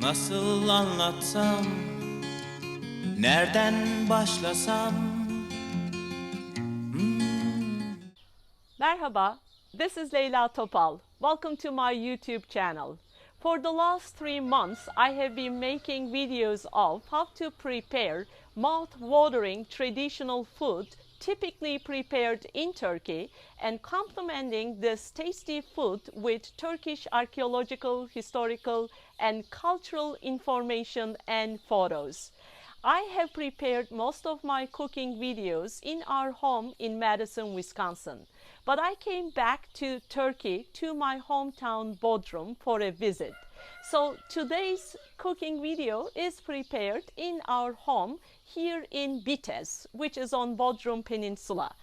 Nasıl anlatsam, nereden başlasam? Merhaba, this is Leyla Topal. Welcome to my YouTube channel. For the last 3 months, I have been making videos of how to prepare mouth-watering traditional food typically prepared in Turkey and complementing this tasty food with Turkish archaeological, historical, and cultural information and photos. I have prepared most of my cooking videos in our home in Madison, Wisconsin. But I came back to Turkey, to my hometown Bodrum, for a visit. So today's cooking video is prepared in our home here in Bitez, which is on Bodrum Peninsula.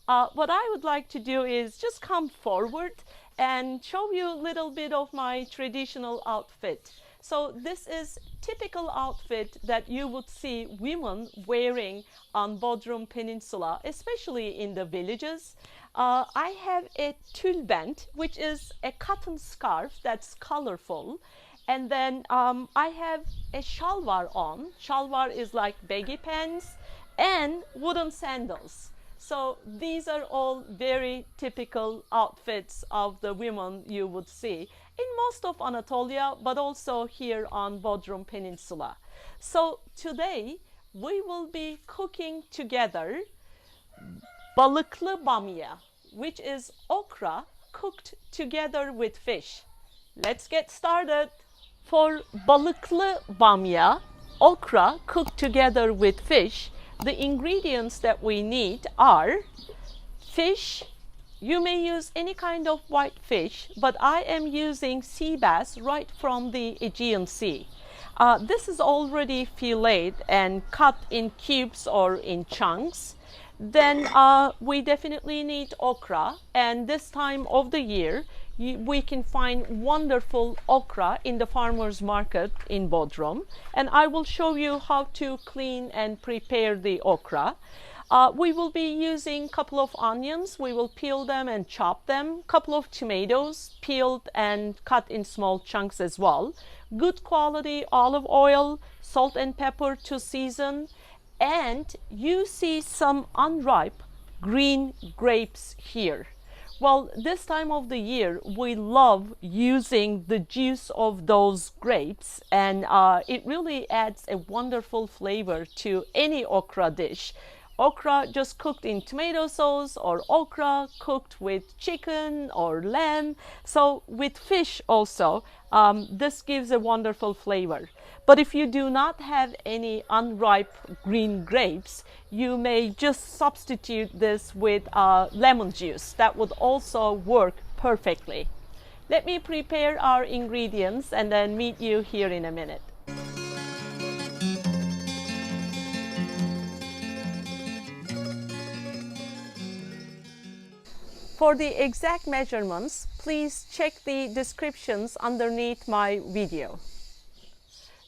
What I would like to do is just come forward and show you a little bit of my traditional outfit. So this is typical outfit that you would see women wearing on Bodrum Peninsula, especially in the villages. I have a tülbent, which is a cotton scarf that's colorful. And then I have a shalwar on. Shalwar is like baggy pants and wooden sandals. So these are all very typical outfits of the women you would see in most of Anatolia, but also here on Bodrum Peninsula. So today we will be cooking together Balikli Bamya, which is okra cooked together with fish. Let's get started. For Balikli Bamya, okra cooked together with fish, the ingredients that we need are fish. You may use any kind of white fish, but I am using sea bass right from the Aegean Sea. This is already filleted and cut in cubes or in chunks. Then we definitely need okra, and this time of the year we can find wonderful okra in the farmers market in Bodrum, and I will show you how to clean and prepare the okra. We will be using a couple of onions. We will peel them and chop them. Couple of tomatoes peeled and cut in small chunks as well. Good quality olive oil, salt and pepper to season. And you see some unripe green grapes here. Well, this time of the year, we love using the juice of those grapes, and it really adds a wonderful flavor to any okra dish. Okra just cooked in tomato sauce, or okra cooked with chicken or lamb. So with fish also, this gives a wonderful flavor. But if you do not have any unripe green grapes, you may just substitute this with lemon juice. That would also work perfectly. Let me prepare our ingredients and then meet you here in a minute. For the exact measurements, please check the descriptions underneath my video.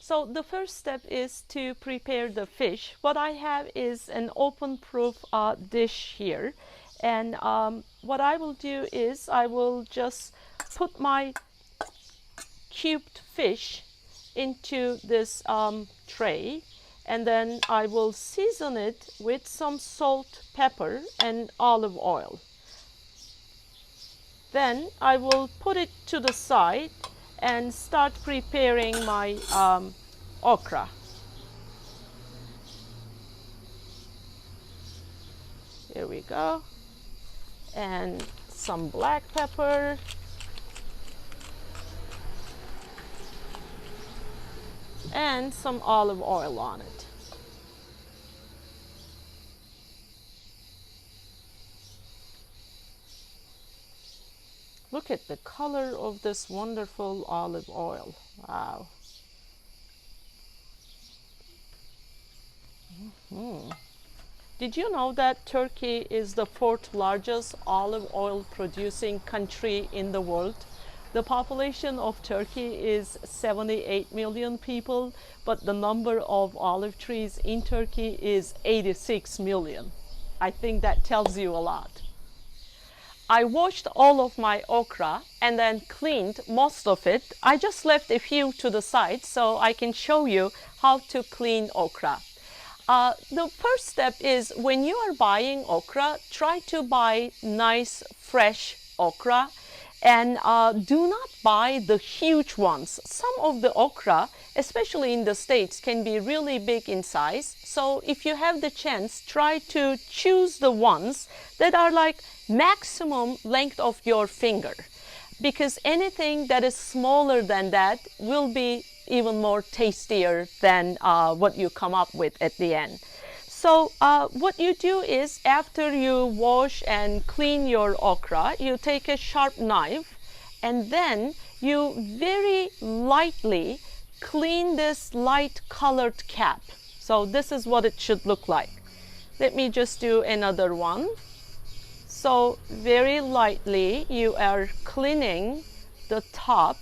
So the first step is to prepare the fish. What I have is an open-proof dish here. And what I will do is I will just put my cubed fish into this tray. And then I will season it with some salt, pepper, and olive oil. Then I will put it to the side and start preparing my okra. Here we go. And some black pepper. And some olive oil on it. Look at the color of this wonderful olive oil. Wow. Did you know that Turkey is the 4th largest olive oil producing country in the world? The population of Turkey is 78 million people, but the number of olive trees in Turkey is 86 million. I think that tells you a lot. I washed all of my okra and then cleaned most of it. I just left a few to the side so I can show you how to clean okra. The first step is when you are buying okra, try to buy nice fresh okra and do not buy the huge ones. Some of the okra, especially in the States, can be really big in size. So if you have the chance, try to choose the ones that are like maximum length of your finger, because anything that is smaller than that will be even more tastier than what you come up with at the end. So what you do is after you wash and clean your okra, you take a sharp knife and then you very lightly clean this light colored cap. So this is what it should look like. Let me just do another one. So very lightly you are cleaning the top.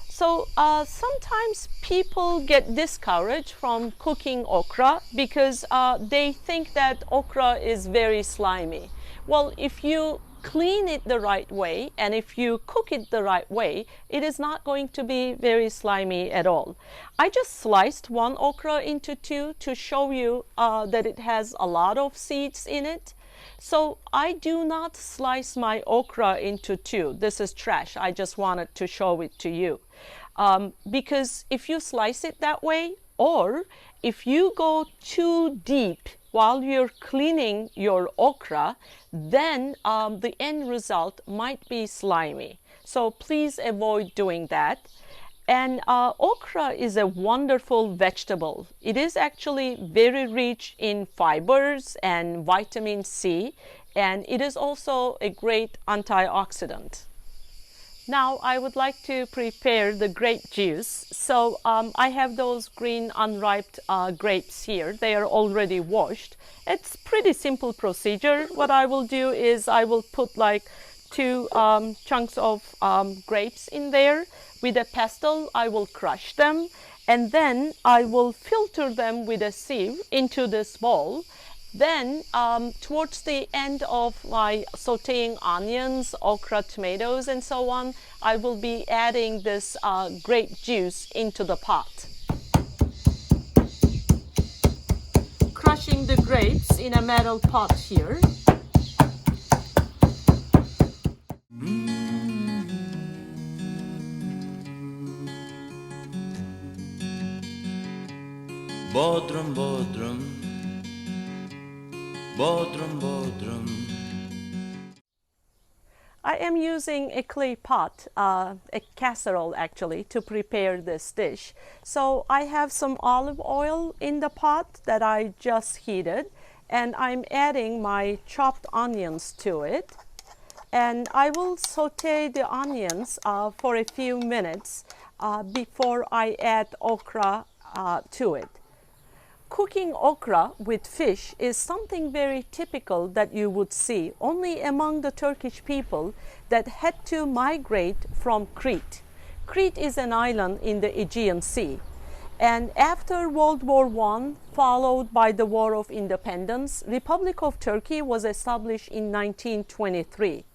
So sometimes people get discouraged from cooking okra because they think that okra is very slimy. Well, if you clean it the right way and if you cook it the right way, it is not going to be very slimy at all. I just sliced one okra into two to show you that it has a lot of seeds in it. So I do not slice my okra into two. This is trash. I just wanted to show it to you. Because if you slice it that way, or if you go too deep while you're cleaning your okra, then the end result might be slimy. So please avoid doing that. And okra is a wonderful vegetable. It is actually very rich in fibers and vitamin C, and it is also a great antioxidant. Now I would like to prepare the grape juice. So I have those green unripe grapes here. They are already washed. It's pretty simple procedure. What I will do is I will put like two chunks of grapes in there. With a pestle, I will crush them and then I will filter them with a sieve into this bowl. Then towards the end of my sautéing onions, okra, tomatoes and so on, I will be adding this grape juice into the pot. Crushing the grapes in a metal pot here. Bodrum, Bodrum, Bodrum, Bodrum. I am using a clay pot, a casserole actually, to prepare this dish. So I have some olive oil in the pot that I just heated, and I'm adding my chopped onions to it. And I will saute the onions for a few minutes before I add okra to it. Cooking okra with fish is something very typical that you would see only among the Turkish people that had to migrate from Crete. Crete is an island in the Aegean Sea. And after World War I, followed by the War of Independence, Republic of Turkey was established in 1923.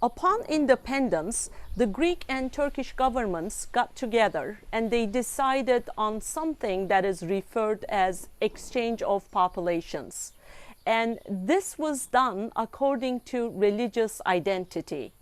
Upon independence, the Greek and Turkish governments got together and they decided on something that is referred as exchange of populations. And this was done according to religious identity.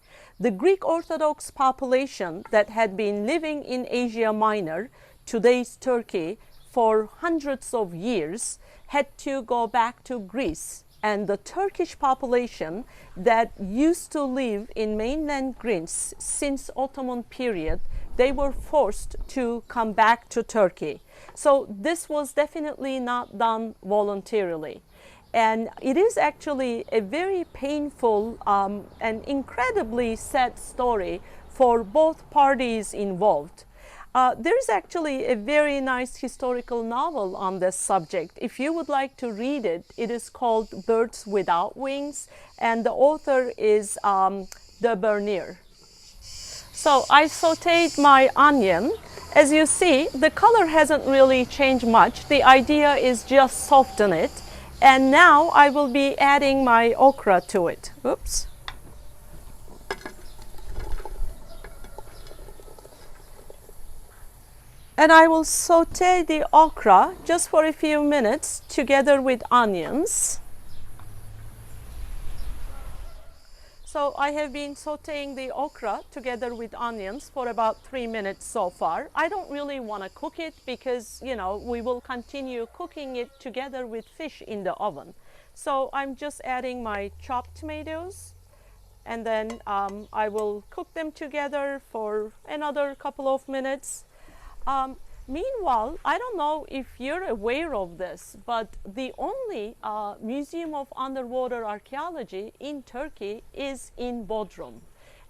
The Greek Orthodox population that had been living in Asia Minor, today's Turkey, for hundreds of years had to go back to Greece. And the Turkish population that used to live in mainland Greece since Ottoman period, they were forced to come back to Turkey. So this was definitely not done voluntarily. And it is actually a very painful and incredibly sad story for both parties involved. There's actually a very nice historical novel on this subject. If you would like to read it, it is called Birds Without Wings, and the author is de Bernier. So I sauteed my onion. As you see, the color hasn't really changed much. The idea is just soften it. And now I will be adding my okra to it. Oops. And I will saute the okra just for a few minutes together with onions. So I have been sauteing the okra together with onions for about 3 minutes so far. I don't really want to cook it because, you know, we will continue cooking it together with fish in the oven. So I'm just adding my chopped tomatoes, and then I will cook them together for another couple of minutes. Meanwhile, I don't know if you're aware of this, but the only museum of underwater archaeology in Turkey is in Bodrum.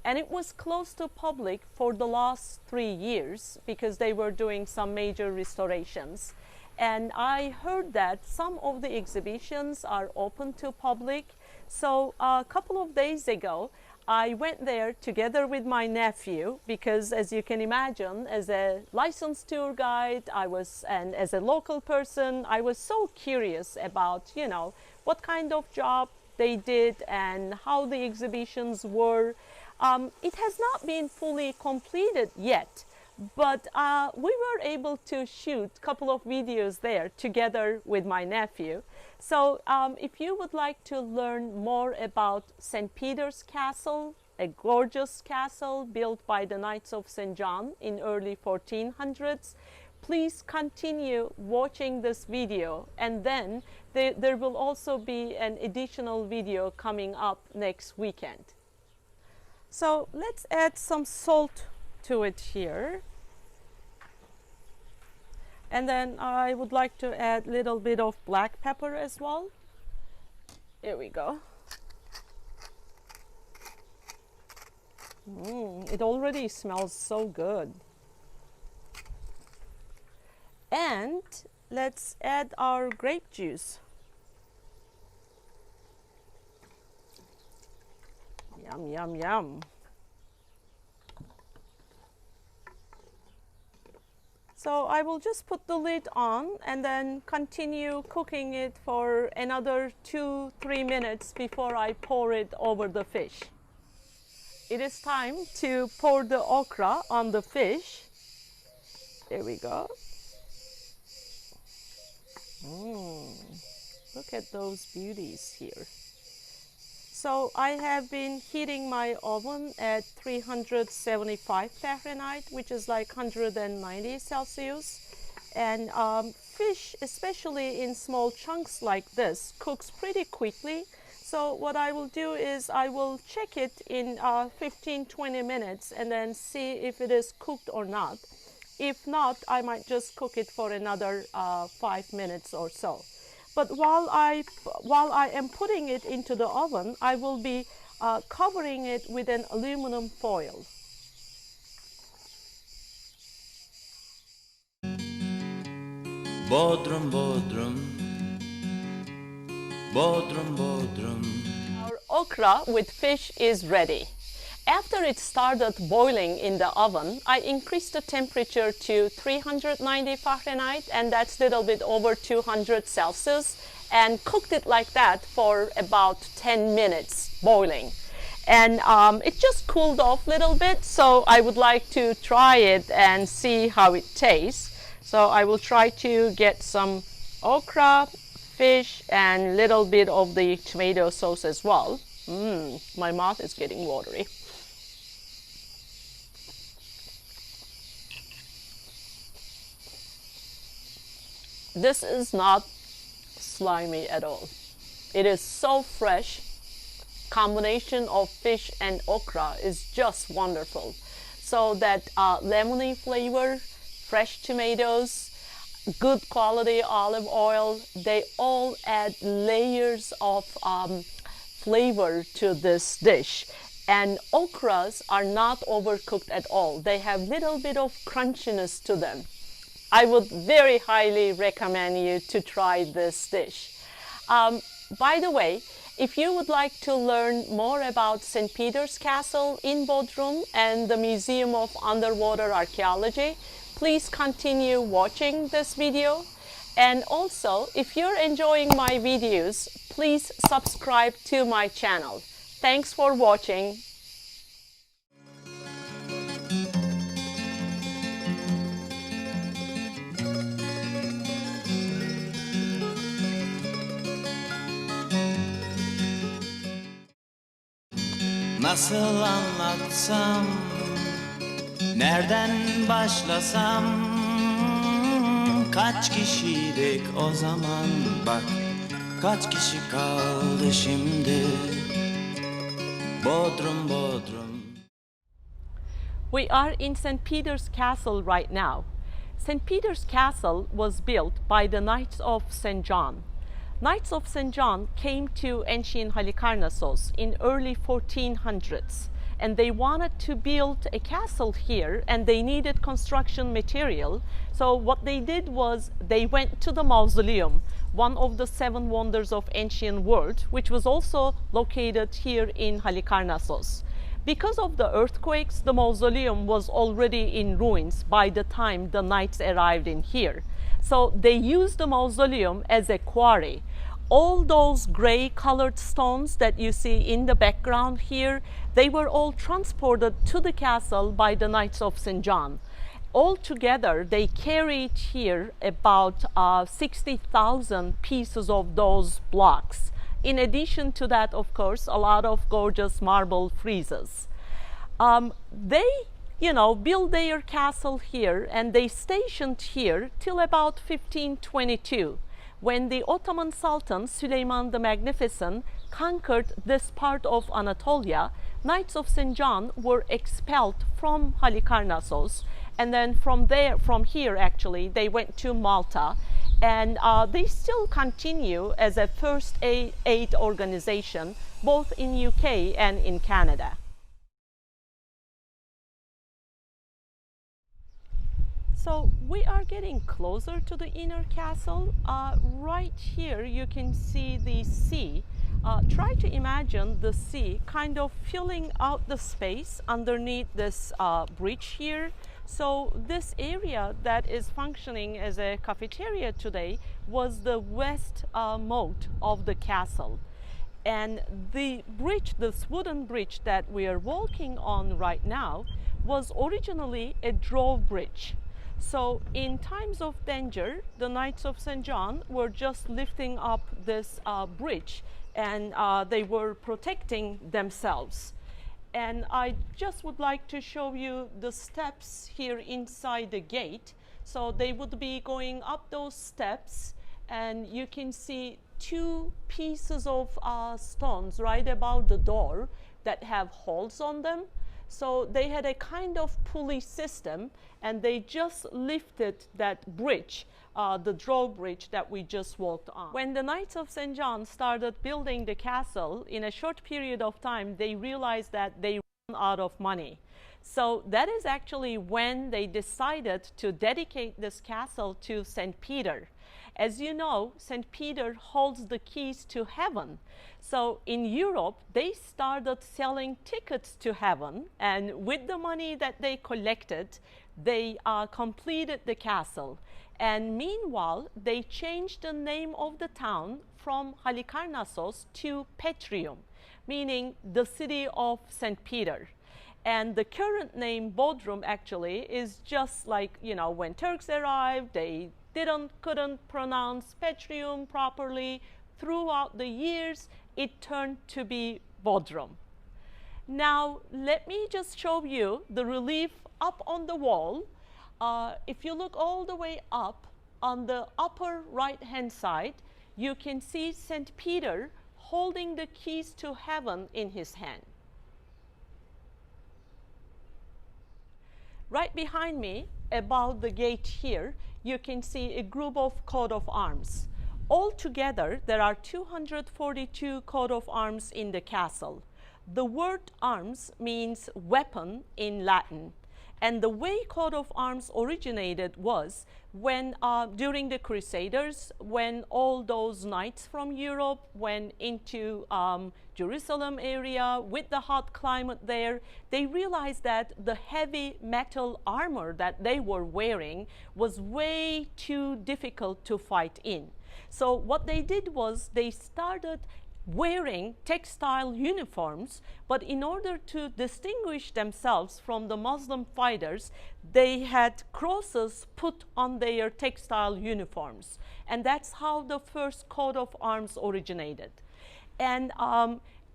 And it was closed to public for the last 3 years because they were doing some major restorations. And I heard that some of the exhibitions are open to public. So a couple of days ago, I went there together with my nephew because, as you can imagine, as a licensed tour guide, and as a local person, I was so curious about, you know, what kind of job they did and how the exhibitions were. It has not been fully completed yet, but we were able to shoot a couple of videos there together with my nephew. So if you would like to learn more about St. Peter's Castle, a gorgeous castle built by the Knights of St. John in early 1400s, please continue watching this video, and then there will also be an additional video coming up next weekend. So let's add some salt to it here. And then I would like to add a little bit of black pepper as well. Here we go. It already smells so good. And let's add our grape juice. Yum, yum, yum. So I will just put the lid on and then continue cooking it for another 2-3 minutes before I pour it over the fish. It is time to pour the okra on the fish. There we go. Look at those beauties here. So I have been heating my oven at 375 Fahrenheit, which is like 190 Celsius. And fish, especially in small chunks like this, cooks pretty quickly. So what I will do is I will check it in 15-20 minutes and then see if it is cooked or not. If not, I might just cook it for another 5 minutes or so. But while I am putting it into the oven, I will be covering it with an aluminum foil. Bodrum, Bodrum, Bodrum, Bodrum. Our okra with fish is ready. After it started boiling in the oven, I increased the temperature to 390 Fahrenheit, and that's a little bit over 200 Celsius, and cooked it like that for about 10 minutes boiling. And it just cooled off a little bit, so I would like to try it and see how it tastes. So I will try to get some okra, fish, and a little bit of the tomato sauce as well. My mouth is getting watery. This is not slimy at all. It is so fresh. Combination of fish and okra is just wonderful. So that lemony flavor, fresh tomatoes, good quality olive oil, they all add layers of flavor to this dish. And okras are not overcooked at all. They have a little bit of crunchiness to them. I would very highly recommend you to try this dish. By the way, if you would like to learn more about St. Peter's Castle in Bodrum and the Museum of Underwater Archaeology, please continue watching this video. And also, if you're enjoying my videos, please subscribe to my channel. Thanks for watching. Nasıl anlatsam, nereden başlasam? Kaç kişiydik o zaman, bak kaç kişi kaldı şimdi. Bodrum, Bodrum. We are in St. Peter's Castle right now. St. Peter's Castle was built by the Knights of St. John. Knights of St. John came to ancient Halikarnassos in early 1400s, and they wanted to build a castle here, and they needed construction material. So what they did was they went to the mausoleum, one of the 7 wonders of ancient world, which was also located here in Halikarnassos. Because of the earthquakes, the mausoleum was already in ruins by the time the knights arrived in here. So they used the mausoleum as a quarry. All those gray colored stones that you see in the background here, they were all transported to the castle by the Knights of St. John. Altogether, they carried here about 60,000 pieces of those blocks. In addition to that, of course, a lot of gorgeous marble friezes. They, built their castle here, and they stationed here till about 1522, when the Ottoman Sultan Süleyman the Magnificent conquered this part of Anatolia. Knights of St. John were expelled from Halikarnassos, and then from here actually, they went to Malta. And they still continue as a first aid organization, both in UK and in Canada. So we are getting closer to the inner castle. Right here you can see the sea. Try to imagine the sea kind of filling out the space underneath this bridge here. So this area that is functioning as a cafeteria today was the west moat of the castle. And the bridge, this wooden bridge that we are walking on right now, was originally a drawbridge. So in times of danger, the Knights of St. John were just lifting up this bridge, and they were protecting themselves. And I just would like to show you the steps here inside the gate. So they would be going up those steps, and you can see 2 pieces of stones right above the door that have holes on them. So they had a kind of pulley system, and they just lifted that bridge, the drawbridge that we just walked on. When the Knights of St. John started building the castle, in a short period of time, they realized that they ran out of money. So that is actually when they decided to dedicate this castle to St. Peter. As you know, St. Peter holds the keys to heaven. So in Europe, they started selling tickets to heaven, and with the money that they collected, they completed the castle. And meanwhile, they changed the name of the town from Halikarnassos to Petrium, meaning the city of St. Peter. And the current name Bodrum actually is just like, when Turks arrived, they couldn't pronounce Petrium properly. Throughout the years, it turned to be Bodrum. Now, let me just show you the relief up on the wall. If you look all the way up, on the upper right-hand side, you can see St. Peter holding the keys to heaven in his hand. Right behind me, above the gate here, you can see a group of coat of arms. Altogether, there are 242 coat of arms in the castle. The word arms means weapon in Latin. And the way coat of arms originated was when, during the Crusaders, when all those knights from Europe went into Jerusalem area with the hot climate there, they realized that the heavy metal armor that they were wearing was way too difficult to fight in. So what they did was they started wearing textile uniforms, but in order to distinguish themselves from the Muslim fighters, they had crosses put on their textile uniforms. And that's how the first coat of arms originated. And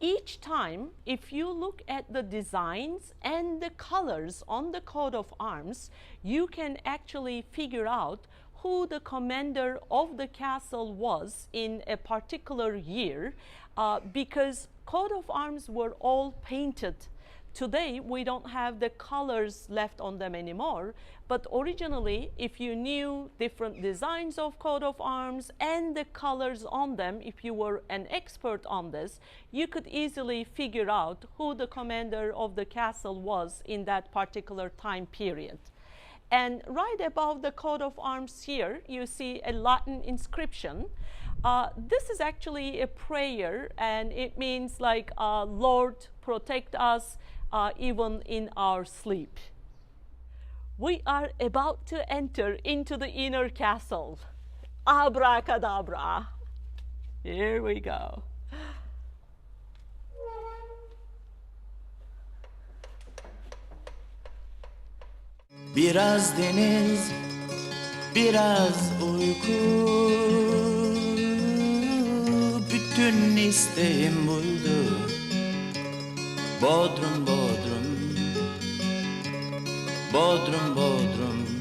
each time, if you look at the designs and the colors on the coat of arms, you can actually figure out who the commander of the castle was in a particular year, because coat of arms were all painted. Today, we don't have the colors left on them anymore, but originally, if you knew different designs of coat of arms and the colors on them, if you were an expert on this, you could easily figure out who the commander of the castle was in that particular time period. And right above the coat of arms here, you see a Latin inscription. This is actually a prayer, and it means like, Lord, protect us even in our sleep. We are about to enter into the inner castle. Abracadabra. Here we go. Biraz deniz, biraz uyku, bütün isteğim buydu. Bodrum, Bodrum, Bodrum, Bodrum.